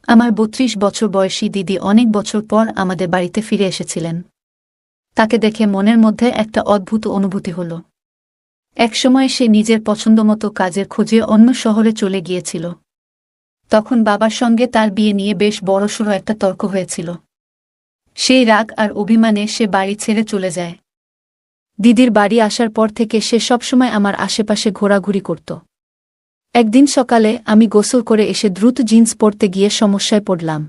আমার ৩২ বছর বয়সী দিদি অনেক বছর পর আমাদের বাড়িতে ফিরে এসেছিলেন। তাকে দেখে মনের মধ্যে একটা অদ্ভুত অনুভূতি হল। একসময় সে নিজের পছন্দমতো কাজের খোঁজে অন্য শহরে চলে গিয়েছিল। তখন বাবার সঙ্গে তার বিয়ে নিয়ে বেশ বড়সড় একটা তর্ক হয়েছিল। সেই রাগ আর অভিমানে সে বাড়ি ছেড়ে চলে যায়। দিদির বাড়ি আসার পর থেকে সে সবসময় আমার আশেপাশে ঘোরাঘুরি করত। একদিন সকালে আমি গোসল করে এসে দ্রুত জিন্স পরতে গিয়ে সমস্যায় পড়লাম।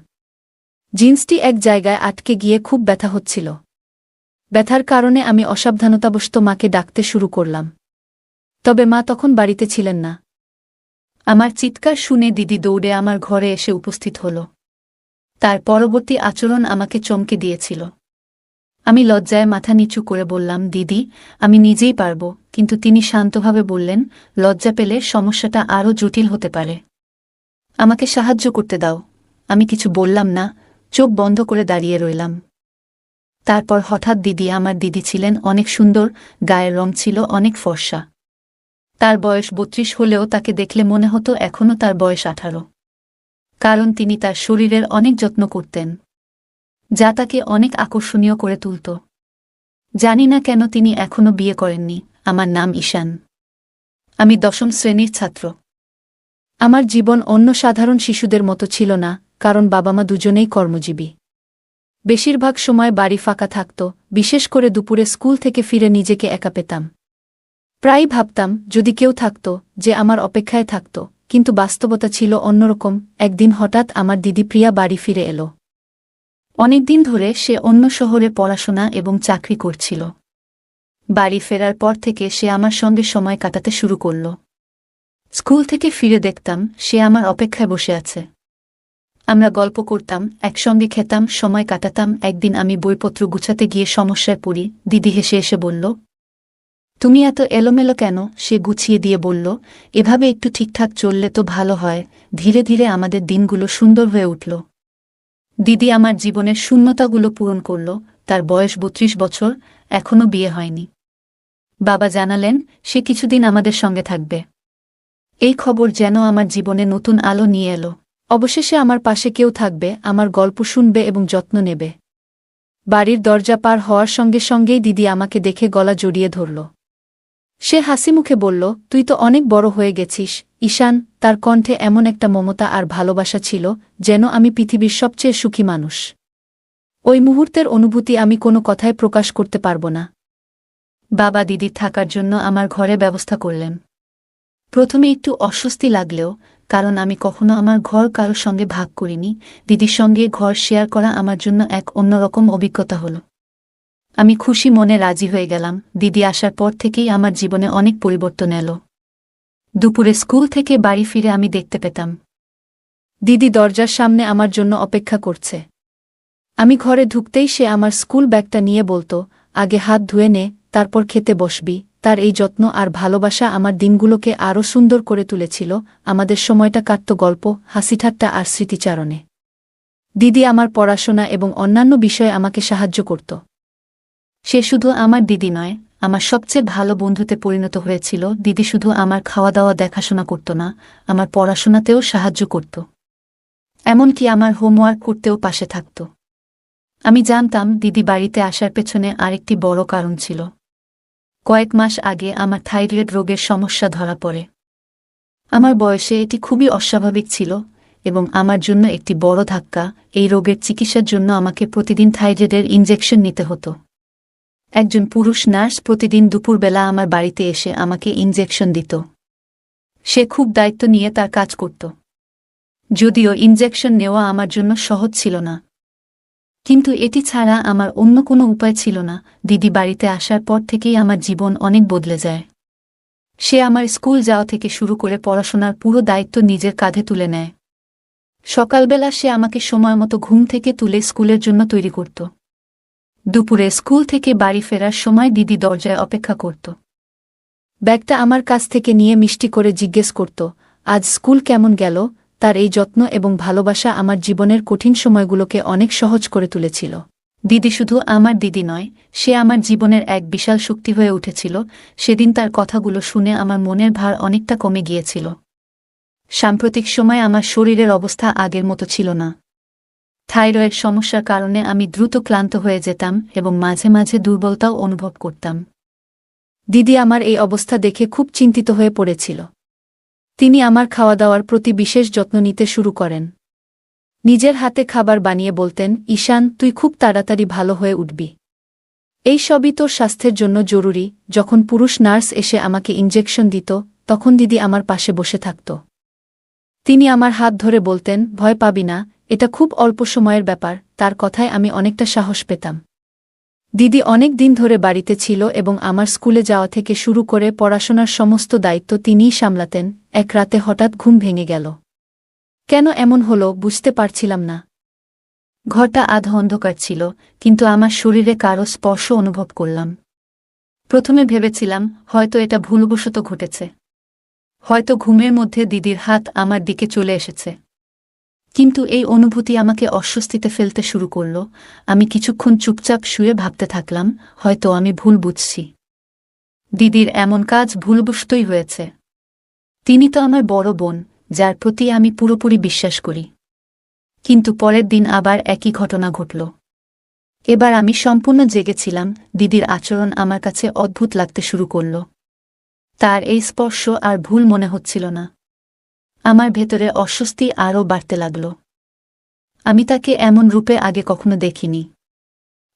জিন্সটি এক জায়গায় আটকে গিয়ে খুব ব্যথা হচ্ছিল। ব্যথার কারণে আমি অসাবধানতাবশত মাকে ডাকতে শুরু করলাম। তবে মা তখন বাড়িতে ছিলেন না। আমার চিৎকার শুনে দিদি দৌড়ে আমার ঘরে এসে উপস্থিত হল। তার পরবর্তী আচরণ আমাকে চমকে দিয়েছিল। আমি লজ্জায় মাথা নিচু করে বললাম, দিদি, আমি নিজেই পারব। কিন্তু তিনি শান্তভাবে বললেন, লজ্জা পেলে সমস্যাটা আরও জটিল হতে পারে। আমাকে সাহায্য করতে দাও। আমি কিছু বললাম না, চোখ বন্ধ করে দাঁড়িয়ে রইলাম। তারপর হঠাৎ আমার দিদি ছিলেন অনেক সুন্দর, গায়ের রং ছিল অনেক ফর্সা। তার বয়স ৩২ হলেও তাকে দেখলে মনে হতো এখনও তার বয়স ১৮। কারণ তিনি তার শরীরের অনেক যত্ন করতেন, যা তাকে অনেক আকর্ষণীয় করে তুলত। জানি না কেন তিনি এখনও বিয়ে করেননি। আমার নাম ঈশান। আমি ১০ম শ্রেণীর ছাত্র। আমার জীবন অন্য সাধারণ শিশুদের মতো ছিল না, কারণ বাবা মা দুজনেই কর্মজীবী। বেশিরভাগ সময় বাড়ি ফাঁকা থাকত, বিশেষ করে দুপুরে স্কুল থেকে ফিরে নিজেকে একা পেতাম। প্রায়ই ভাবতাম যদি কেউ থাকত যে আমার অপেক্ষায় থাকত, কিন্তু বাস্তবতা ছিল অন্যরকম। একদিন হঠাৎ আমার দিদি প্রিয়া বাড়ি ফিরে এলো। অনেকদিন ধরে সে অন্য শহরে পড়াশোনা এবং চাকরি করছিল। বাড়ি ফেরার পর থেকে সে আমার সঙ্গে সময় কাটাতে শুরু করল। স্কুল থেকে ফিরে দেখতাম সে আমার অপেক্ষায় বসে আছে। আমরা গল্প করতাম, একসঙ্গে খেতাম, সময় কাটাতাম। একদিন আমি বইপত্র গুছাতে গিয়ে সমস্যায় পড়ি। দিদি হেসে এসে বলল, তুমি এত এলোমেলো কেন? সে গুছিয়ে দিয়ে বলল, এভাবে একটু ঠিকঠাক চললে তো ভালো হয়। ধীরে ধীরে আমাদের দিনগুলো সুন্দর হয়ে উঠল। দিদি আমার জীবনের শূন্যতাগুলো পূরণ করল। তার বয়স ৩২ বছর, এখনও বিয়ে হয়নি। বাবা জানালেন সে কিছুদিন আমাদের সঙ্গে থাকবে। এই খবর যেন আমার জীবনে নতুন আলো নিয়ে এলো। অবশেষে আমার পাশে কেউ থাকবে, আমার গল্প শুনবে এবং যত্ন নেবে। বাড়ির দরজা পার হওয়ার সঙ্গে সঙ্গেই দিদি আমাকে দেখে গলা জড়িয়ে ধরল। সে হাসিমুখে বলল, তুই তো অনেক বড় হয়ে গেছিস ঈশান। তার কণ্ঠে এমন একটা মমতা আর ভালোবাসা ছিল, যেন আমি পৃথিবীর সবচেয়ে সুখী মানুষ। ওই মুহূর্তের অনুভূতি আমি কোনো কথায় প্রকাশ করতে পারব না। বাবা দিদির থাকার জন্য আমার ঘরে ব্যবস্থা করলেন। প্রথমে একটু অস্বস্তি লাগলেও, কারণ আমি কখনো আমার ঘর কারোর সঙ্গে ভাগ করিনি। দিদির সঙ্গে ঘর শেয়ার করা আমার জন্য এক অন্যরকম অভিজ্ঞতা হল। আমি খুশি মনে রাজি হয়ে গেলাম। দিদি আসার পর থেকেই আমার জীবনে অনেক পরিবর্তন এলো। দুপুরে স্কুল থেকে বাড়ি ফিরে আমি দেখতে পেতাম দিদি দরজার সামনে আমার জন্য অপেক্ষা করছে। আমি ঘরে ঢুকতেই সে আমার স্কুল ব্যাগটা নিয়ে বলতো, আগে হাত ধুয়ে নে, তারপর খেতে বসবি। তার এই যত্ন আর ভালোবাসা আমার দিনগুলোকে আরও সুন্দর করে তুলেছিল। আমাদের সময়টা কাটত গল্প, হাসিঠাট্টা আর স্মৃতিচারণে। দিদি আমার পড়াশোনা এবং অন্যান্য বিষয়ে আমাকে সাহায্য করত। সে শুধু আমার দিদি নয়, আমার সবচেয়ে ভালো বন্ধুতে পরিণত হয়েছিল। দিদি শুধু আমার খাওয়া দাওয়া দেখাশোনা করত না, আমার পড়াশোনাতেও সাহায্য করত। এমনকি আমার হোমওয়ার্ক করতেও পাশে থাকত। আমি জানতাম দিদি বাড়িতে আসার পেছনে আরেকটি বড় কারণ ছিল। কয়েক মাস আগে আমার থাইরয়েড রোগের সমস্যা ধরা পড়ে। আমার বয়সে এটি খুবই অস্বাভাবিক ছিল এবং আমার জন্য একটি বড় ধাক্কা। এই রোগের চিকিৎসার জন্য আমাকে প্রতিদিন থাইরয়েডের ইনজেকশন নিতে হতো। একজন পুরুষ নার্স প্রতিদিন দুপুরবেলা আমার বাড়িতে এসে আমাকে ইনজেকশন দিত। সে খুব দায়িত্ব নিয়ে তার কাজ করত। যদিও ইনজেকশন নেওয়া আমার জন্য সহজ ছিল না, কিন্তু এটি ছাড়া আমার অন্য কোনো উপায় ছিল না। দিদি বাড়িতে আসার পর থেকেই আমার জীবন অনেক বদলে যায়। সে আমার স্কুল যাওয়া থেকে শুরু করে পড়াশোনার পুরো দায়িত্ব নিজের কাঁধে তুলে নেয়। সকালবেলা সে আমাকে সময়মতো ঘুম থেকে তুলে স্কুলের জন্য তৈরি করত। দুপুরে স্কুল থেকে বাড়ি ফেরার সময় দিদি দরজায় অপেক্ষা করত। ব্যাগটা আমার কাছ থেকে নিয়ে মিষ্টি করে জিজ্ঞেস করত, আজ স্কুল কেমন গেল? তার এই যত্ন এবং ভালোবাসা আমার জীবনের কঠিন সময়গুলোকে অনেক সহজ করে তুলেছিল। দিদি শুধু আমার দিদি নয়, সে আমার জীবনের এক বিশাল শক্তি হয়ে উঠেছিল। সেদিন তার কথাগুলো শুনে আমার মনের ভার অনেকটা কমে গিয়েছিল। সাম্প্রতিক সময়ে আমার শরীরের অবস্থা আগের মতো ছিল না। থাইরয়েড সমস্যার কারণে আমি দ্রুত ক্লান্ত হয়ে যেতাম এবং মাঝে মাঝে দুর্বলতাও অনুভব করতাম। দিদি আমার এই অবস্থা দেখে খুব চিন্তিত হয়ে পড়েছিল। তিনি আমার খাওয়া দাওয়ার প্রতি বিশেষ যত্ন নিতে শুরু করেন। নিজের হাতে খাবার বানিয়ে বলতেন, ঈশান, তুই খুব তাড়াতাড়ি ভালো হয়ে উঠবি। এই সবই তোর স্বাস্থ্যের জন্য জরুরি। যখন পুরুষ নার্স এসে আমাকে ইনজেকশন দিত, তখন দিদি আমার পাশে বসে থাকত। তিনি আমার হাত ধরে বলতেন, ভয় পাবি না, এটা খুব অল্প সময়ের ব্যাপার। তার কথায় আমি অনেকটা সাহস পেতাম। দিদি অনেক দিন ধরে বাড়িতে ছিল এবং আমার স্কুলে যাওয়া থেকে শুরু করে পড়াশোনার সমস্ত দায়িত্ব তিনিই সামলাতেন। এক রাতে হঠাৎ ঘুম ভেঙে গেল। কেন এমন হলো বুঝতে পারছিলাম না। ঘরটা আধা অন্ধকার ছিল, কিন্তু আমার শরীরে কারো স্পর্শ অনুভব করলাম। প্রথমে ভেবেছিলাম হয়তো এটা ভুলবশত ঘটেছে, হয়তো ঘুমের মধ্যে দিদির হাত আমার দিকে চলে এসেছে। কিন্তু এই অনুভূতি আমাকে অস্বস্তিতে ফেলতে শুরু করল। আমি কিছুক্ষণ চুপচাপ শুয়ে ভাবতে থাকলাম, হয়তো আমি ভুল বুঝছি। দিদির এমন কাজ ভুলবশতই হয়েছে। তিনি তো আমার বড় বোন, যার প্রতি আমি পুরোপুরি বিশ্বাস করি। কিন্তু পরের দিন আবার একই ঘটনা ঘটল। এবার আমি সম্পূর্ণ জেগেছিলাম। দিদির আচরণ আমার কাছে অদ্ভুত লাগতে শুরু করল। তার এই স্পর্শ আর ভুল মনে হচ্ছিল না। আমার ভেতরে অস্বস্তি আরও বাড়তে লাগল। আমি তাকে এমন রূপে আগে কখনো দেখিনি।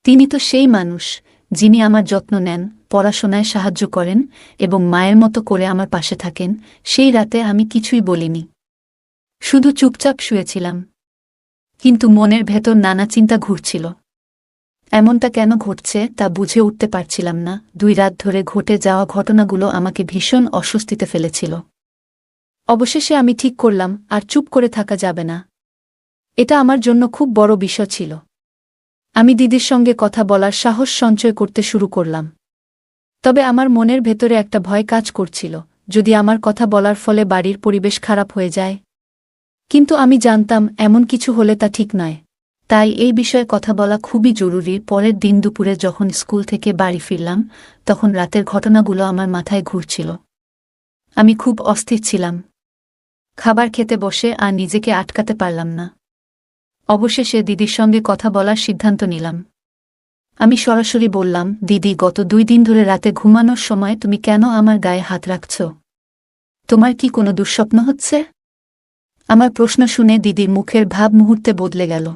তিনি তো সেই মানুষ যিনি আমার যত্ন নেন, পড়াশোনায় সাহায্য করেন এবং মায়ের মতো করে আমার পাশে থাকেন। সেই রাতে আমি কিছুই বলিনি, শুধু চুপচাপ শুয়েছিলাম। কিন্তু মনের ভেতর নানা চিন্তা ঘুরছিল। এমনটা কেন ঘটছে তা বুঝে উঠতে পারছিলাম না। 2 রাত ধরে ঘটে যাওয়া ঘটনাগুলো আমাকে ভীষণ অস্বস্তিতে ফেলেছিল। অবশেষে আমি ঠিক করলাম, আর চুপ করে থাকা যাবে না। এটা আমার জন্য খুব বড় বিষয় ছিল। আমি দিদির সঙ্গে কথা বলার সাহস সঞ্চয় করতে শুরু করলাম। তবে আমার মনের ভেতরে একটা ভয় কাজ করছিল, যদি আমার কথা বলার ফলে বাড়ির পরিবেশ খারাপ হয়ে যায়। কিন্তু আমি জানতাম এমন কিছু হলে তা ঠিক নয়। তাই এই বিষয়ে কথা বলা খুবই জরুরি। পরের দিন দুপুরে যখন স্কুল থেকে বাড়ি ফিরলাম, তখন রাতের ঘটনাগুলো আমার মাথায় ঘুরছিল। আমি খুব অস্থির ছিলাম। খাবার খেতে বসে আর নিজেকে আটকাতে পারলাম না। অবশেষে দিদির সঙ্গে কথা বলার সিদ্ধান্ত নিলাম। আমি সরাসরি বললাম, দিদি, গত 2 দিন ধরে রাতে ঘুমানোর সময় তুমি কেন আমার গায়ে হাত রাখছ? তোমার কি কোনো দুঃস্বপ্ন হচ্ছে? আমার প্রশ্ন শুনে দিদির মুখের ভাব মুহূর্তে বদলে গেল।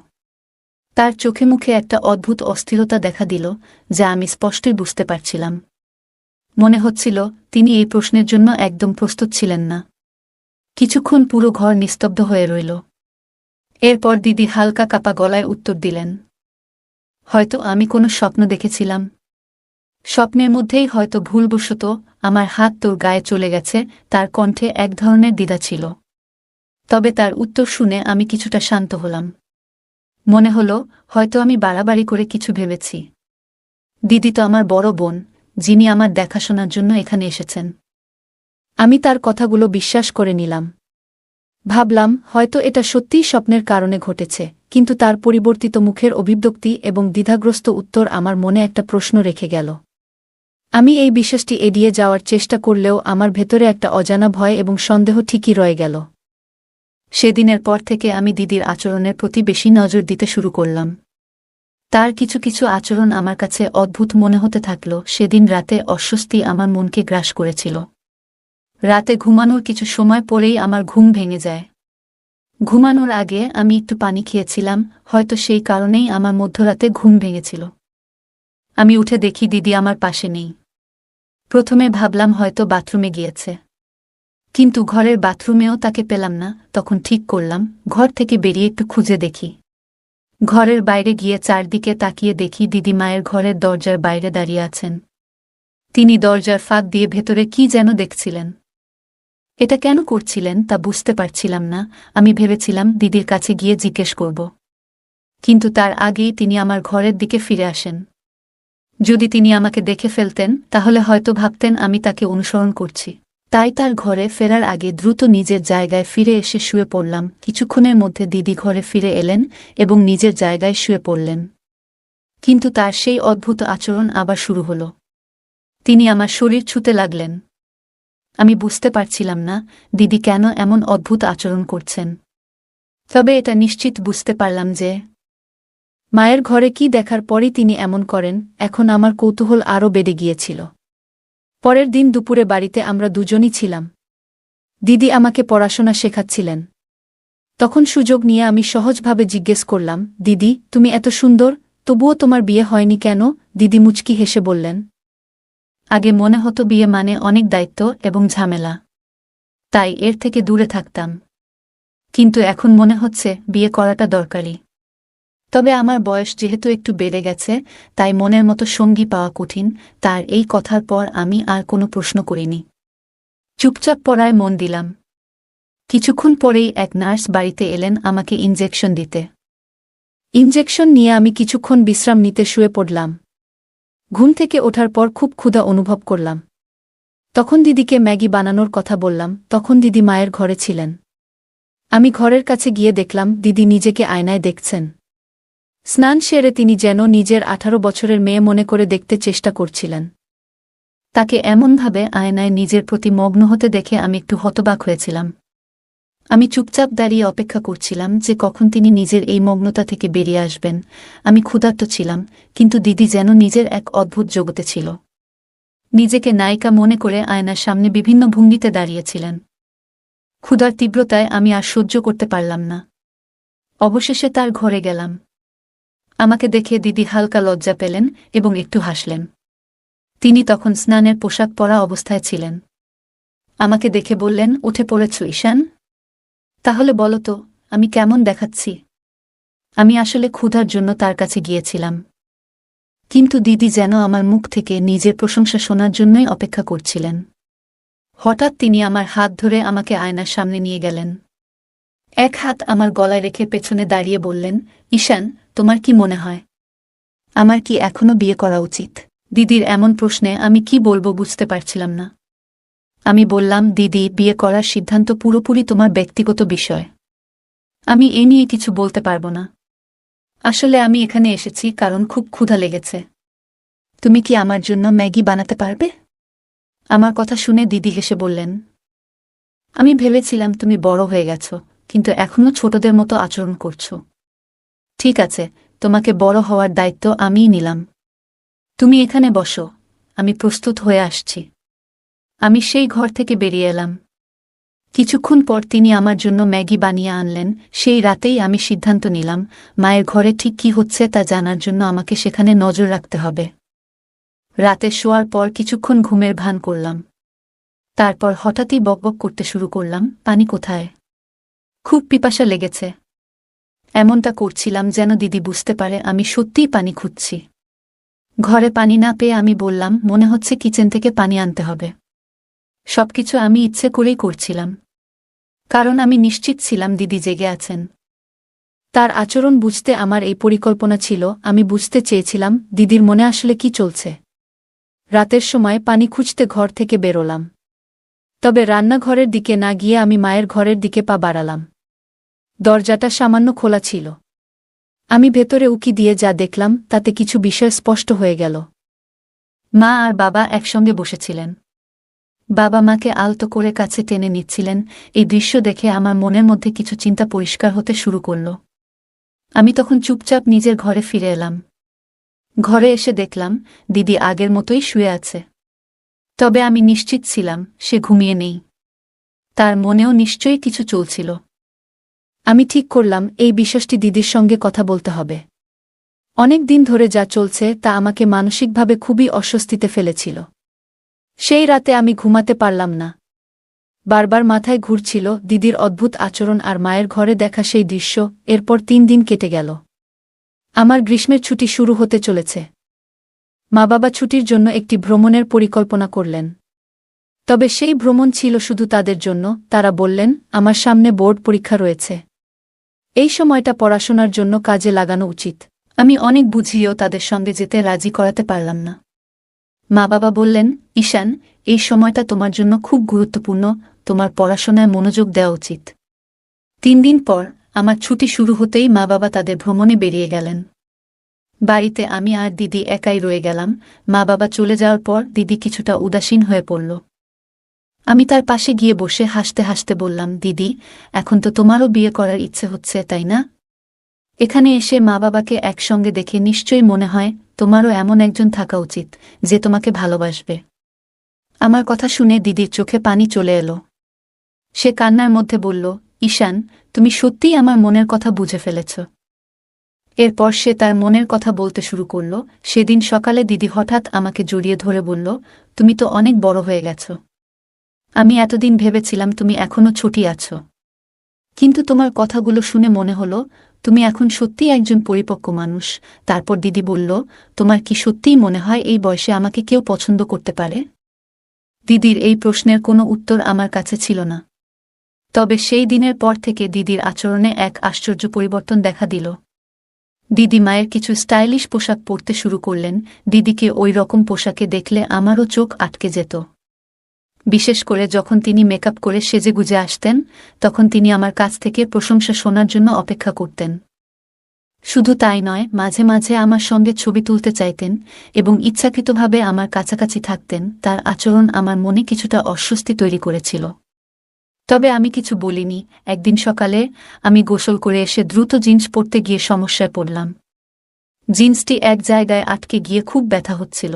তার চোখে মুখে একটা অদ্ভুত অস্থিরতা দেখা দিল, যা আমি স্পষ্টই বুঝতে পারছিলাম। মনে হচ্ছিল তিনি এই প্রশ্নের জন্য একদম প্রস্তুত ছিলেন না। কিছুক্ষণ পুরো ঘর নিস্তব্ধ হয়ে রইল। এরপর দিদি হালকা কাপা গলায় উত্তর দিলেন, হয়তো আমি কোনো স্বপ্ন দেখেছিলাম। স্বপ্নের মধ্যেই হয়তো ভুলবশত আমার হাত তোর গায়ে চলে গেছে। তার কণ্ঠে এক ধরনের দ্বিধা ছিল। তবে তার উত্তর শুনে আমি কিছুটা শান্ত হলাম। মনে হলো হয়তো আমি বাড়াবাড়ি করে কিছু ভেবেছি। দিদি তো আমার বড় বোন, যিনি আমার দেখাশোনার জন্য এখানে এসেছেন। আমি তার কথাগুলো বিশ্বাস করে নিলাম। ভাবলাম হয়তো এটা সত্যিই স্বপ্নের কারণে ঘটেছে। কিন্তু তার পরিবর্তিত মুখের অভিব্যক্তি এবং দ্বিধাগ্রস্ত উত্তর আমার মনে একটা প্রশ্ন রেখে গেল। আমি এই বিশ্বাসটি এড়িয়ে যাওয়ার চেষ্টা করলেও আমার ভেতরে একটা অজানা ভয় এবং সন্দেহ ঠিকই রয়ে গেল। সেদিনের পর থেকে আমি দিদির আচরণের প্রতি বেশি নজর দিতে শুরু করলাম। তার কিছু কিছু আচরণ আমার কাছে অদ্ভুত মনে হতে থাকল। সেদিন রাতে অস্বস্তি আমার মনকে গ্রাস করেছিল। রাতে ঘুমানোর কিছু সময় পরেই আমার ঘুম ভেঙে যায়। ঘুমানোর আগে আমি একটু পানি খেয়েছিলাম, হয়তো সেই কারণেই আমার মধ্যরাতে ঘুম ভেঙেছিল। আমি উঠে দেখি দিদি আমার পাশে নেই। প্রথমে ভাবলাম হয়তো বাথরুমে গিয়েছে, কিন্তু ঘরের বাথরুমেও তাকে পেলাম না। তখন ঠিক করলাম ঘর থেকে বেরিয়ে একটু খুঁজে দেখি। ঘরের বাইরে গিয়ে চারদিকে তাকিয়ে দেখি দিদি মায়ের ঘরের দরজার বাইরে দাঁড়িয়ে আছেন। তিনি দরজার ফাঁক দিয়ে ভেতরে কি যেন দেখছিলেন। এটা কেন করছিলেন তা বুঝতে পারছিলাম না। আমি ভেবেছিলাম দিদির কাছে গিয়ে জিজ্ঞেস করব, কিন্তু তার আগেই তিনি আমার ঘরের দিকে ফিরে আসেন। যদি তিনি আমাকে দেখে ফেলতেন তাহলে হয়তো ভাবতেন আমি তাকে অনুসরণ করছি। তাই তার ঘরে ফেরার আগে দ্রুত নিজের জায়গায় ফিরে এসে শুয়ে পড়লাম। কিছুক্ষণের মধ্যে দিদি ঘরে ফিরে এলেন এবং নিজের জায়গায় শুয়ে পড়লেন। কিন্তু তার সেই অদ্ভুত আচরণ আবার শুরু হল। তিনি আমার শরীর ছুঁতে লাগলেন। আমি বুঝতে পারছিলাম না দিদি কেন এমন অদ্ভুত আচরণ করছেন। তবে এটা নিশ্চিত বুঝতে পারলাম যে মায়ের ঘরে কি দেখার পরই তিনি এমন করেন। এখন আমার কৌতূহল আরও বেড়ে গিয়েছিল। পরের দিন দুপুরে বাড়িতে আমরা দুজনই ছিলাম। দিদি আমাকে পড়াশোনা শেখাচ্ছিলেন। তখন সুযোগ নিয়ে আমি সহজভাবে জিজ্ঞেস করলাম, দিদি তুমি এত সুন্দর, তবুও তোমার বিয়ে হয়নি কেন? দিদি মুচকি হেসে বললেন, আগে মনে হতো বিয়ে মানে অনেক দায়িত্ব এবং ঝামেলা, তাই এর থেকে দূরে থাকতাম। কিন্তু এখন মনে হচ্ছে বিয়ে করাটা দরকারি। তবে আমার বয়স যেহেতু একটু বেড়ে গেছে, তাই মনের মতো সঙ্গী পাওয়া কঠিন। তার এই কথার পর আমি আর কোনো প্রশ্ন করিনি। চুপচাপ পড়ায় মন দিলাম। কিছুক্ষণ পরেই এক নার্স বাড়িতে এলেন আমাকে ইনজেকশন দিতে। ইনজেকশন নিয়ে আমি কিছুক্ষণ বিশ্রাম নিতে শুয়ে পড়লাম। ঘুম থেকে ওঠার পর খুব ক্ষুধা অনুভব করলাম। তখন দিদিকে ম্যাগি বানানোর কথা বললাম। তখন দিদি মায়ের ঘরে ছিলেন। আমি ঘরের কাছে গিয়ে দেখলাম দিদি নিজেকে আয়নায় দেখছেন। স্নান সেরে তিনি যেন নিজের 18 বছরের মেয়ে মনে করে দেখতে চেষ্টা করছিলেন। তাকে এমনভাবে আয়নায় নিজের প্রতি মগ্ন হতে দেখে আমি একটু হতবাক হয়েছিলাম। আমি চুপচাপ দাঁড়িয়ে অপেক্ষা করছিলাম যে কখন তিনি নিজের এই মগ্নতা থেকে বেরিয়ে আসবেন। আমি ক্ষুধার্ত ছিলাম, কিন্তু দিদি যেন নিজের এক অদ্ভুত জগতে ছিল। নিজেকে নায়িকা মনে করে আয়নার সামনে বিভিন্ন ভঙ্গিতে দাঁড়িয়েছিলেন। ক্ষুধার তীব্রতায় আমি আর সহ্য করতে পারলাম না। অবশেষে তার ঘরে গেলাম। আমাকে দেখে দিদি হালকা লজ্জা পেলেন এবং একটু হাসলেন। তিনি তখন স্নানের পোশাক পরা অবস্থায় ছিলেন। আমাকে দেখে বললেন, উঠে পড়েছ ঈশান? তাহলে বলো তো, আমি কেমন দেখাচ্ছি? আমি আসলে ক্ষুধার জন্য তার কাছে গিয়েছিলাম, কিন্তু দিদি যেন আমার মুখ থেকে নিজের প্রশংসা শোনার জন্যই অপেক্ষা করছিলেন। হঠাৎ তিনি আমার হাত ধরে আমাকে আয়নার সামনে নিয়ে গেলেন। এক হাত আমার গলায় রেখে পেছনে দাঁড়িয়ে বললেন, ঈশান, তোমার কি মনে হয় আমার কি এখনো বিয়ে করা উচিত? দিদির এমন প্রশ্নে আমি কি বলবো বুঝতে পারছিলাম না। আমি বললাম, দিদি, বিয়ে করার সিদ্ধান্ত পুরোপুরি তোমার ব্যক্তিগত বিষয়। আমি এ নিয়ে কিছু বলতে পারবো না। আসলে আমি এখানে এসেছি কারণ খুব ক্ষুধা লেগেছে। তুমি কি আমার জন্য ম্যাগি বানাতে পারবে? আমার কথা শুনে দিদি হেসে বললেন, আমি ভেবেছিলাম তুমি বড় হয়ে গেছ, কিন্তু এখনো ছোটদের মতো আচরণ করছো। ঠিক আছে, তোমাকে বড় হওয়ার দায়িত্ব আমিই নিলাম। তুমি এখানে বসো, আমি প্রস্তুত হয়ে আসছি। আমি সেই ঘর থেকে বেরিয়ে এলাম। কিছুক্ষণ পর তিনি আমার জন্য ম্যাগি বানিয়ে আনলেন। সেই রাতেই আমি সিদ্ধান্ত নিলাম, মায়ের ঘরে ঠিক কী হচ্ছে তা জানার জন্য আমাকে সেখানে নজর রাখতে হবে। রাতে শোয়ার পর কিছুক্ষণ ঘুমের ভান করলাম। তারপর হঠাৎই বকবক করতে শুরু করলাম, পানি কোথায়? খুব পিপাসা লেগেছে। এমনটা করছিলাম যেন দিদি বুঝতে পারে আমি সত্যিই পানি খুঁজছি। ঘরে পানি না পেয়ে আমি বললাম, মনে হচ্ছে কিচেন থেকে পানি আনতে হবে। সবকিছু আমি ইচ্ছে করেই করছিলাম, কারণ আমি নিশ্চিত ছিলাম দিদি জেগে আছেন। তার আচরণ বুঝতে আমার এই পরিকল্পনা ছিল। আমি বুঝতে চেয়েছিলাম দিদির মনে আসলে কি চলছে। রাতের সময় পানি খুঁজতে ঘর থেকে বেরোলাম। তবে রান্নাঘরের দিকে না গিয়ে আমি মায়ের ঘরের দিকে পা বাড়ালাম। দরজাটা সামান্য খোলা ছিল। আমি ভেতরে উকি দিয়ে যা দেখলাম তাতে কিছু বিষয় স্পষ্ট হয়ে গেল। মা আর বাবা একসঙ্গে বসেছিলেন। বাবা মাকে আলতো করে কাছে টেনে নিচ্ছিলেন। এই দৃশ্য দেখে আমার মনের মধ্যে কিছু চিন্তা পরিষ্কার হতে শুরু করল। আমি তখন চুপচাপ নিজের ঘরে ফিরে এলাম। ঘরে এসে দেখলাম দিদি আগের মতোই শুয়ে আছে। তবে আমি নিশ্চিত ছিলাম সে ঘুমিয়ে নেই। তার মনেও নিশ্চয়ই কিছু চলছিল। আমি ঠিক করলাম এই বিষয়টি দিদির সঙ্গে কথা বলতে হবে। অনেক দিন ধরে যা চলছে তা আমাকে মানসিকভাবে খুবই অস্বস্তিতে ফেলেছিল। সেই রাতে আমি ঘুমাতে পারলাম না। বারবার মাথায় ঘুরছিল দিদির অদ্ভুত আচরণ আর মায়ের ঘরে দেখা সেই দৃশ্য। এরপর 3 দিন কেটে গেল। আমার গ্রীষ্মের ছুটি শুরু হতে চলেছে। মা বাবা ছুটির জন্য একটি ভ্রমণের পরিকল্পনা করলেন। তবে সেই ভ্রমণ ছিল শুধু তাদের জন্য। তারা বললেন, আমার সামনে বোর্ড পরীক্ষা রয়েছে। এই সময়টা পড়াশোনার জন্য কাজে লাগানো উচিত। আমি অনেক বুঝিয়েও তাদের সঙ্গে যেতে রাজি করাতে পারলাম না। মা বাবা বললেন, ঈশান, এই সময়টা তোমার জন্য খুব গুরুত্বপূর্ণ, তোমার পড়াশোনায় মনোযোগ দেওয়া উচিত। 3 দিন পর আমার ছুটি শুরু হতেই মা বাবা তাদের ভ্রমণে বেরিয়ে গেলেন। বাড়িতে আমি আর দিদি একাই রয়ে গেলাম। মা বাবা চলে যাওয়ার পর দিদি কিছুটা উদাসীন হয়ে পড়ল। আমি তার পাশে গিয়ে বসে হাসতে হাসতে বললাম, দিদি, এখন তো তোমারও বিয়ে করার ইচ্ছে হচ্ছে, তাই না? এখানে এসে মা বাবাকে একসঙ্গে দেখে নিশ্চয়ই মনে হয় তোমারও এমন একজন থাকা উচিত যে তোমাকে ভালোবাসবে। আমার কথা শুনে দিদির চোখে পানি চলে এলো। সে কান্নার মধ্যে বলল, ঈশান, তুমি সত্যিই আমার মনের কথা বুঝে ফেলেছ। এরপর সে তার মনের কথা বলতে শুরু করল। সেদিন সকালে দিদি হঠাৎ আমাকে জড়িয়ে ধরে বলল, তুমি তো অনেক বড় হয়ে গেছ। আমি এতদিন ভেবেছিলাম তুমি এখনো ছোটই আছো, কিন্তু তোমার কথাগুলো শুনে মনে হলো তুমি এখন সত্যিই একজন পরিপক্ক মানুষ। তারপর দিদি বলল, তোমার কি সত্যিই মনে হয় এই বয়সে আমাকে কেউ পছন্দ করতে পারে? দিদির এই প্রশ্নের কোনো উত্তর আমার কাছে ছিল না। তবে সেই দিনের পর থেকে দিদির আচরণে এক আশ্চর্য পরিবর্তন দেখা দিল। দিদি মায়ের কিছু স্টাইলিশ পোশাক পরতে শুরু করলেন। দিদিকে ওই রকম পোশাকে দেখলে আমারও চোখ আটকে যেত। বিশেষ করে যখন তিনি মেকআপ করে সেজেগুজে আসতেন, তখন তিনি আমার কাছ থেকে প্রশংসা শোনার জন্য অপেক্ষা করতেন। শুধু তাই নয়, মাঝে মাঝে আমার সঙ্গে ছবি তুলতে চাইতেন এবং ইচ্ছাকৃতভাবে আমার কাছাকাছি থাকতেন। তার আচরণ আমার মনে কিছুটা অস্বস্তি তৈরি করেছিল। তবে আমি কিছু বলিনি। একদিন সকালে আমি গোসল করে এসে দ্রুত জিন্স পরতে গিয়ে সমস্যায় পড়লাম। জিন্সটি এক জায়গায় আটকে গিয়ে খুব ব্যথা হচ্ছিল।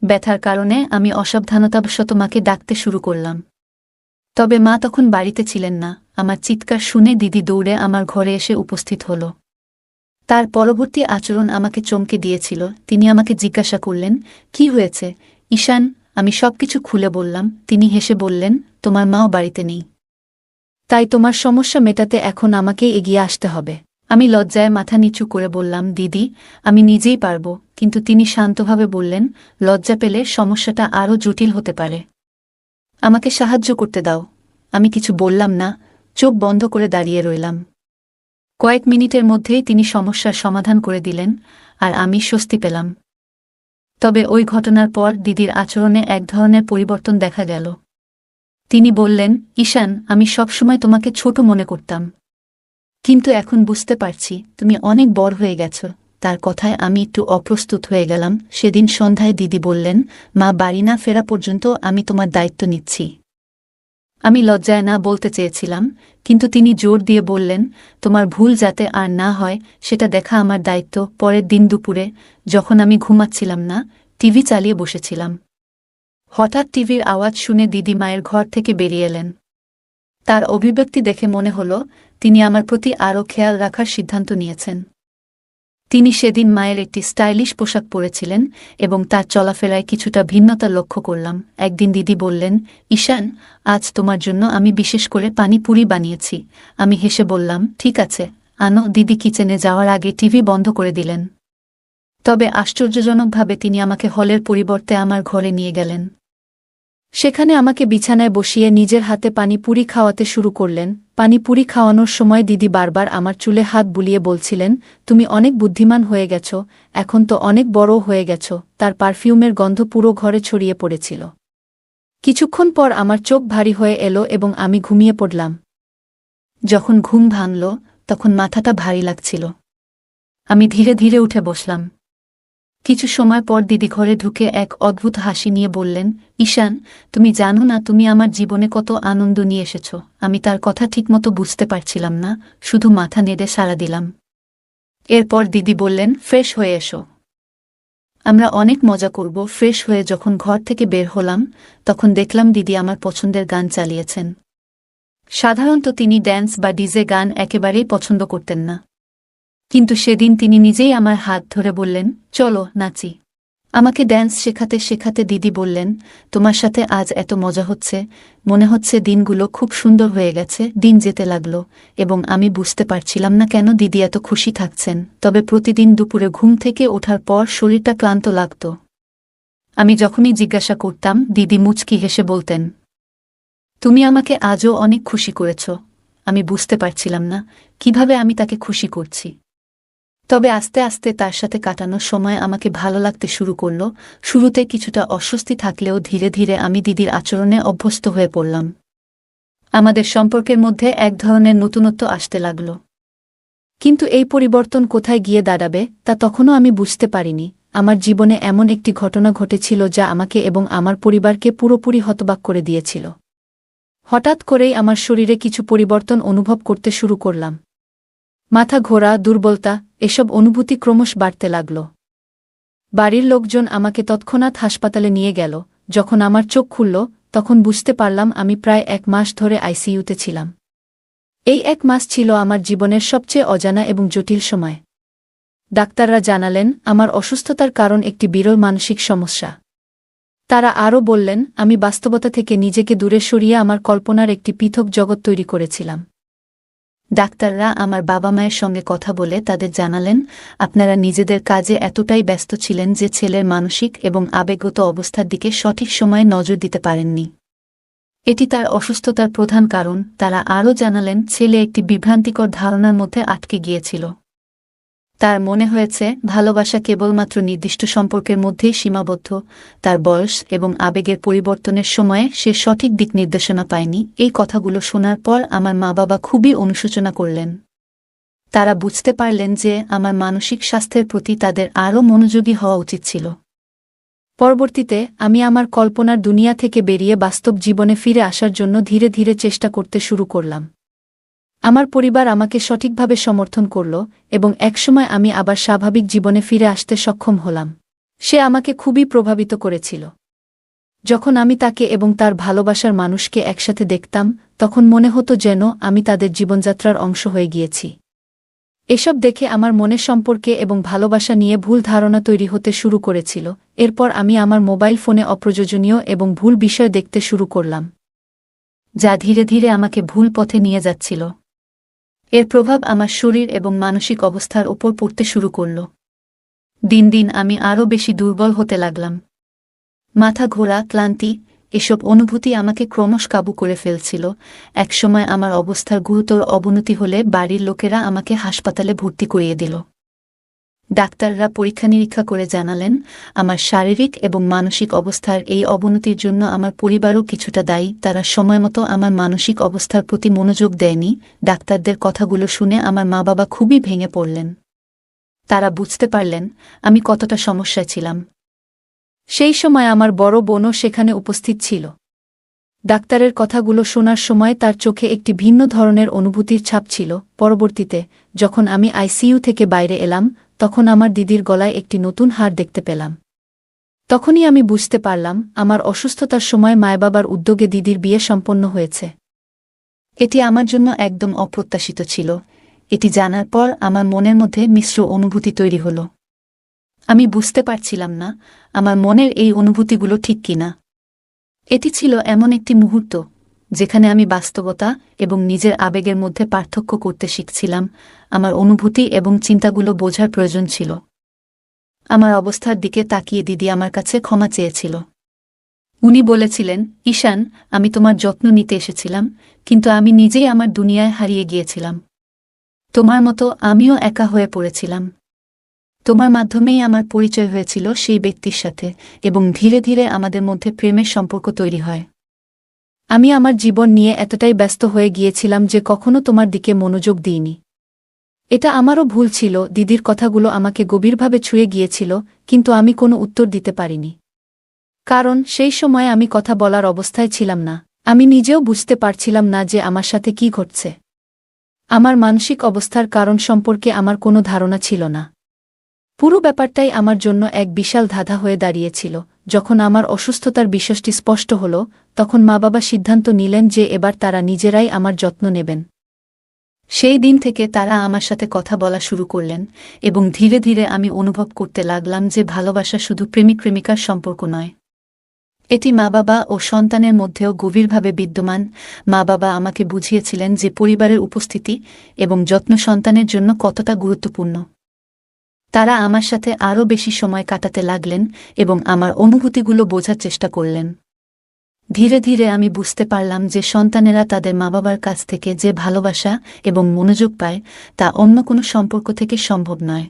ব্যথার কারণে আমি অসাবধানতাবশত মাকে ডাকতে শুরু করলাম। তবে মা তখন বাড়িতে ছিলেন না। আমার চিৎকার শুনে দিদি দৌড়ে আমার ঘরে এসে উপস্থিত হল। তার পরবর্তী আচরণ আমাকে চমকে দিয়েছিল। তিনি আমাকে জিজ্ঞাসা করলেন, কি হয়েছে ঈশান? আমি সবকিছু খুলে বললাম। তিনি হেসে বললেন, তোমার মাও বাড়িতে নেই, তাই তোমার সমস্যা মেটাতে এখন আমাকে এগিয়ে আসতে হবে। আমি লজ্জায় মাথা নিচু করে বললাম, দিদি, আমি নিজেই পারব। কিন্তু তিনি শান্তভাবে বললেন, লজ্জা পেলে সমস্যাটা আরও জটিল হতে পারে। আমাকে সাহায্য করতে দাও। আমি কিছু বললাম না, চোখ বন্ধ করে দাঁড়িয়ে রইলাম। কয়েক মিনিটের মধ্যেই তিনি সমস্যার সমাধান করে দিলেন, আর আমি স্বস্তি পেলাম। তবে ওই ঘটনার পর দিদির আচরণে এক ধরনের পরিবর্তন দেখা গেল। তিনি বললেন, ঈশান, আমি সবসময় তোমাকে ছোট মনে করতাম, কিন্তু এখন বুঝতে পারছি তুমি অনেক বড় হয়ে গেছ। তার কথায় আমি একটু অপ্রস্তুত হয়ে গেলাম। সেদিন সন্ধ্যায় দিদি বললেন, মা বাড়ি না ফেরা পর্যন্ত আমি তোমার দায়িত্ব নিচ্ছি। আমি লজ্জায় না বলতে চেয়েছিলাম, কিন্তু তিনি জোর দিয়ে বললেন, তোমার ভুল যাতে আর না হয় সেটা দেখা আমার দায়িত্ব। পরের দিন দুপুরে যখন আমি ঘুমাচ্ছিলাম না, টিভি চালিয়ে বসেছিলাম, হঠাৎ টিভির আওয়াজ শুনে দিদি মায়ের ঘর থেকে বেরিয়ে এলেন। তার অভিব্যক্তি দেখে মনে হল তিনি আমার প্রতি আরও খেয়াল রাখার সিদ্ধান্ত নিয়েছেন। তিনি সেদিন মায়ের একটি স্টাইলিশ পোশাক পরেছিলেন এবং তার চলাফেরায় কিছুটা ভিন্নতা লক্ষ্য করলাম। একদিন দিদি বললেন, ঈশান, আজ তোমার জন্য আমি বিশেষ করে পানিপুরি বানিয়েছি। আমি হেসে বললাম, ঠিক আছে, আনো। দিদি কিচেনে যাওয়ার আগে টিভি বন্ধ করে দিলেন। তবে আশ্চর্যজনকভাবে তিনি আমাকে হলের পরিবর্তে আমার ঘরে নিয়ে গেলেন। সেখানে আমাকে বিছানায় বসিয়ে নিজের হাতে পানিপুরি খাওয়াতে শুরু করলেন। পানিপুরি খাওয়ানোর সময় দিদি বারবার আমার চুলে হাত বুলিয়ে বলছিলেন, তুমি অনেক বুদ্ধিমান হয়ে গেছ, এখন তো অনেক বড় হয়ে গেছ। তার পারফিউমের গন্ধ পুরো ঘরে ছড়িয়ে পড়েছিল। কিছুক্ষণ পর আমার চোখ ভারী হয়ে এলো এবং আমি ঘুমিয়ে পড়লাম। যখন ঘুম ভাঙল, তখন মাথাটা ভারী লাগছিল। আমি ধীরে ধীরে উঠে বসলাম। কিছু সময় পর দিদি ঘরে ঢুকে এক অদ্ভুত হাসি নিয়ে বললেন, ঈশান, তুমি জানো না তুমি আমার জীবনে কত আনন্দ নিয়ে এসেছ। আমি তার কথা ঠিকমতো বুঝতে পারছিলাম না, শুধু মাথা নেড়ে সাড়া দিলাম। এরপর দিদি বললেন, ফ্রেশ হয়ে এসো, আমরা অনেক মজা করব। ফ্রেশ হয়ে যখন ঘর থেকে বের হলাম, তখন দেখলাম দিদি আমার পছন্দের গান চালিয়েছেন। সাধারণত তিনি ড্যান্স বা ডিজে গান একেবারেই পছন্দ করতেন না, কিন্তু সেদিন তিনি নিজেই আমার হাত ধরে বললেন, চলো নাচি। আমাকে ড্যান্স শেখাতে শেখাতে দিদি বললেন, তোমার সাথে আজ এত মজা হচ্ছে, মনে হচ্ছে দিনগুলো খুব সুন্দর হয়ে গেছে। দিন যেতে লাগলো এবং আমি বুঝতে পারছিলাম না কেন দিদি এত খুশি থাকছেন। তবে প্রতিদিন দুপুরে ঘুম থেকে ওঠার পর শরীরটা ক্লান্ত লাগত। আমি যখনই জিজ্ঞাসা করতাম, দিদি মুচকি হেসে বলতেন, তুমি আমাকে আজও অনেক খুশি করেছ। আমি বুঝতে পারছিলাম না কিভাবে আমি তাকে খুশি করছি। তবে আস্তে আস্তে তার সাথে কাটানোর সময় আমাকে ভালো লাগতে শুরু করল। শুরুতে কিছুটা অস্বস্তি থাকলেও ধীরে ধীরে আমি দিদির আচরণে অভ্যস্ত হয়ে পড়লাম। আমাদের সম্পর্কের মধ্যে এক ধরনের নতুনত্ব আসতে লাগল। কিন্তু এই পরিবর্তন কোথায় গিয়ে দাঁড়াবে তা তখনও আমি বুঝতে পারিনি। আমার জীবনে এমন একটি ঘটনা ঘটেছিল যা আমাকে এবং আমার পরিবারকে পুরোপুরি হতবাক করে দিয়েছিল। হঠাৎ করেই আমার শরীরে কিছু পরিবর্তন অনুভব করতে শুরু করলাম। মাথা ঘোরা, দুর্বলতা, এসব অনুভূতি ক্রমশ বাড়তে লাগল। বাড়ির লোকজন আমাকে তৎক্ষণাৎ হাসপাতালে নিয়ে গেল। যখন আমার চোখ খুলল, তখন বুঝতে পারলাম আমি প্রায় 1 মাস ধরে আইসিইউতে ছিলাম। এই 1 মাস ছিল আমার জীবনের সবচেয়ে অজানা এবং জটিল সময়। ডাক্তাররা জানালেন আমার অসুস্থতার কারণ একটি বিরল মানসিক সমস্যা। তারা আরও বললেন আমি বাস্তবতা থেকে নিজেকে দূরে সরিয়ে আমার কল্পনার একটি পৃথক জগৎ তৈরি করেছিলাম। ডাক্তাররা আমার বাবা মায়ের সঙ্গে কথা বলে তাদের জানালেন আপনারা নিজেদের কাজে এতটাই ব্যস্ত ছিলেন যে ছেলের মানসিক এবং আবেগগত অবস্থার দিকে সঠিক সময়ে নজর দিতে পারেননি। এটি তার অসুস্থতার প্রধান কারণ। তারা আরও জানালেন ছেলে একটি বিভ্রান্তিকর ধারণার মধ্যে আটকে গিয়েছিল। তার মনে হয়েছে ভালোবাসা কেবলমাত্র নির্দিষ্ট সম্পর্কের মধ্যেই সীমাবদ্ধ। তার বয়স এবং আবেগের পরিবর্তনের সময়ে সে সঠিক দিক নির্দেশনা পায়নি। এই কথাগুলো শোনার পর আমার মা বাবা খুবই অনুশোচনা করলেন। তারা বুঝতে পারলেন যে আমার মানসিক স্বাস্থ্যের প্রতি তাদের আরও মনোযোগী হওয়া উচিত ছিল। পরবর্তীতে আমি আমার কল্পনার দুনিয়া থেকে বেরিয়ে বাস্তব জীবনে ফিরে আসার জন্য ধীরে ধীরে চেষ্টা করতে শুরু করলাম। আমার পরিবার আমাকে সঠিকভাবে সমর্থন করল এবং একসময় আমি আবার স্বাভাবিক জীবনে ফিরে আসতে সক্ষম হলাম। সে আমাকে খুবই প্রভাবিত করেছিল। যখন আমি তাকে এবং তার ভালোবাসার মানুষকে একসাথে দেখতাম, তখন মনে হতো যেন আমি তাদের জীবনযাত্রার অংশ হয়ে গিয়েছি। এসব দেখে আমার মনের সম্পর্কে এবং ভালোবাসা নিয়ে ভুল ধারণা তৈরি হতে শুরু করেছিল। এরপর আমি আমার মোবাইল ফোনে অপ্রয়োজনীয় এবং ভুল বিষয় দেখতে শুরু করলাম, যা ধীরে ধীরে আমাকে ভুল পথে নিয়ে যাচ্ছিল। এর প্রভাব আমার শরীর এবং মানসিক অবস্থার ওপর পড়তে শুরু করল। দিন দিন আমি আরও বেশি দুর্বল হতে লাগলাম। মাথা ঘোরা, ক্লান্তি, এসব অনুভূতি আমাকে ক্রমশ কাবু করে ফেলছিল। একসময় আমার অবস্থার গুরুতর অবনতি হলে বাড়ির লোকেরা আমাকে হাসপাতালে ভর্তি করিয়ে দিল। ডাক্তাররা পরীক্ষা নিরীক্ষা করে জানালেন আমার শারীরিক এবং মানসিক অবস্থার এই অবনতির জন্য আমার পরিবারও কিছুটা দায়ী। তারা সময়মতো আমার মানসিক অবস্থার প্রতি মনোযোগ দেয়নি। ডাক্তারদের কথাগুলো শুনে আমার মা বাবা খুবই ভেঙে পড়লেন। তারা বুঝতে পারলেন আমি কতটা সমস্যায় ছিলাম। সেই সময় আমার বড় বোনও সেখানে উপস্থিত ছিল। ডাক্তারের কথাগুলো শোনার সময় তার চোখে একটি ভিন্ন ধরনের অনুভূতির ছাপ ছিল। পরবর্তীতে যখন আমি আইসিইউ থেকে বাইরে এলাম, তখন আমার দিদির গলায় একটি নতুন হাড় দেখতে পেলাম। তখনই আমি বুঝতে পারলাম আমার অসুস্থতার সময় মায়বাবার উদ্যোগে দিদির বিয়ে সম্পন্ন হয়েছে। এটি আমার জন্য একদম অপ্রত্যাশিত ছিল। এটি জানার পর আমার মনের মধ্যে মিশ্র অনুভূতি তৈরি হল। আমি বুঝতে পারছিলাম না আমার মনের এই অনুভূতিগুলো ঠিক কিনা। এটি ছিল এমন একটি মুহূর্ত যেখানে আমি বাস্তবতা এবং নিজের আবেগের মধ্যে পার্থক্য করতে শিখছিলাম। আমার অনুভূতি এবং চিন্তাগুলো বোঝার প্রয়োজন ছিল। আমার অবস্থার দিকে তাকিয়ে দিদি আমার কাছে ক্ষমা চেয়েছিল। উনি বলেছিলেন, ঈশান, আমি তোমার যত্ন নিতে এসেছিলাম, কিন্তু আমি নিজেই আমার দুনিয়ায় হারিয়ে গিয়েছিলাম। তোমার মতো আমিও একা হয়ে পড়েছিলাম। তোমার মাধ্যমেই আমার পরিচয় হয়েছিল সেই ব্যক্তির সাথে এবং ধীরে ধীরে আমাদের মধ্যে প্রেমের সম্পর্ক তৈরি হয়। আমি আমার জীবন নিয়ে এতটাই ব্যস্ত হয়ে গিয়েছিলাম যে কখনো তোমার দিকে মনোযোগ দিইনি। এটা আমারও ভুল ছিল। দিদির কথাগুলো আমাকে গভীরভাবে ছুঁয়ে গিয়েছিল, কিন্তু আমি কোনো উত্তর দিতে পারিনি। কারণ সেই সময় আমি কথা বলার অবস্থায় ছিলাম না। আমি নিজেও বুঝতে পারছিলাম না যে আমার সাথে কি ঘটছে। আমার মানসিক অবস্থার কারণ সম্পর্কে আমার কোনো ধারণা ছিল না। পুরো ব্যাপারটাই আমার জন্য এক বিশাল ধাঁধা হয়ে দাঁড়িয়েছিল। যখন আমার অসুস্থতার বিষয়টি স্পষ্ট হল, তখন মা বাবা সিদ্ধান্ত নিলেন যে এবার তারা নিজেরাই আমার যত্ন নেবেন। সেই দিন থেকে তারা আমার সাথে কথা বলা শুরু করলেন এবং ধীরে ধীরে আমি অনুভব করতে লাগলাম যে ভালোবাসা শুধু প্রেমিক প্রেমিকার সম্পর্ক নয়, এটি মা বাবা ও সন্তানের মধ্যেও গভীরভাবে বিদ্যমান। মা বাবা আমাকে বুঝিয়েছিলেন যে পরিবারের উপস্থিতি এবং যত্ন সন্তানের জন্য কতটা গুরুত্বপূর্ণ। তারা আমার সাথে আরও বেশি সময় কাটাতে লাগলেন এবং আমার অনুভূতিগুলো বোঝার চেষ্টা করলেন। ধীরে ধীরে আমি বুঝতে পারলাম যে সন্তানেরা তাদের মা বাবার কাছ থেকে যে ভালোবাসা এবং মনোযোগ পায় তা অন্য কোনো সম্পর্ক থেকে সম্ভব নয়।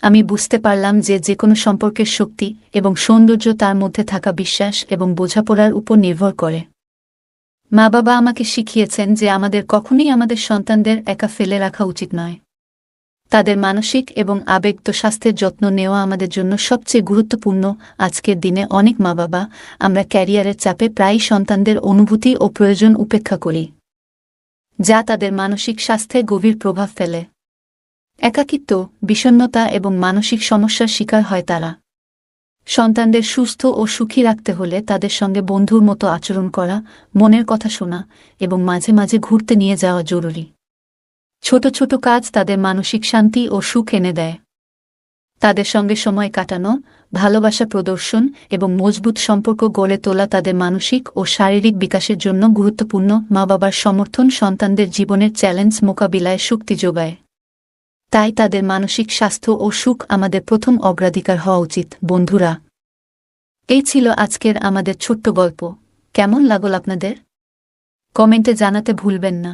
আমি বুঝতে পারলাম যে যে কোনো সম্পর্কের শক্তি এবং সৌন্দর্য তার মধ্যে থাকা বিশ্বাস এবং বোঝাপড়ার উপর নির্ভর করে। মা বাবা আমাকে শিখিয়েছেন যে আমাদের কখনোই আমাদের সন্তানদের একা ফেলে রাখা উচিত নয়। তাদের মানসিক এবং আবেগত স্বাস্থ্যের যত্ন নেওয়া আমাদের জন্য সবচেয়ে গুরুত্বপূর্ণ। আজকের দিনে অনেক মা বাবা আমরা ক্যারিয়ারের চাপে প্রায়ই সন্তানদের অনুভূতি ও প্রয়োজন উপেক্ষা করি, যা তাদের মানসিক স্বাস্থ্যে গভীর প্রভাব ফেলে। একাকিত্ব, বিষণ্ণতা এবং মানসিক সমস্যার শিকার হয় তারা। সন্তানদের সুস্থ ও সুখী রাখতে হলে তাদের সঙ্গে বন্ধুর মতো আচরণ করা, মনের কথা শোনা এবং মাঝে মাঝে ঘুরতে নিয়ে যাওয়া জরুরি। ছোট ছোট কাজ তাদের মানসিক শান্তি ও সুখ এনে দেয়। তাদের সঙ্গে সময় কাটানো, ভালোবাসা প্রদর্শন এবং মজবুত সম্পর্ক গড়ে তোলা তাদের মানসিক ও শারীরিক বিকাশের জন্য গুরুত্বপূর্ণ। মা বাবার সমর্থন সন্তানদের জীবনের চ্যালেঞ্জ মোকাবিলায় শক্তি যোগায়। তাই তাদের মানসিক স্বাস্থ্য ও সুখ আমাদের প্রথম অগ্রাধিকার হওয়া উচিত। বন্ধুরা, এই ছিল আজকের আমাদের ছোট্ট গল্প। কেমন লাগল আপনাদের? কমেন্টে জানাতে ভুলবেন না।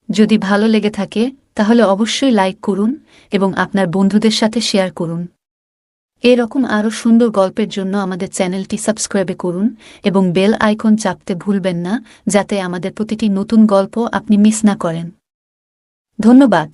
যদি ভালো লেগে থাকে তাহলে অবশ্যই লাইক করুন এবং আপনার বন্ধুদের সাথে শেয়ার করুন। এরকম আরও সুন্দর গল্পের জন্য আমাদের চ্যানেলটি সাবস্ক্রাইব করুন এবং বেল আইকন চাপতে ভুলবেন না, যাতে আমাদের প্রতিটি নতুন গল্প আপনি মিস না করেন। ধন্যবাদ।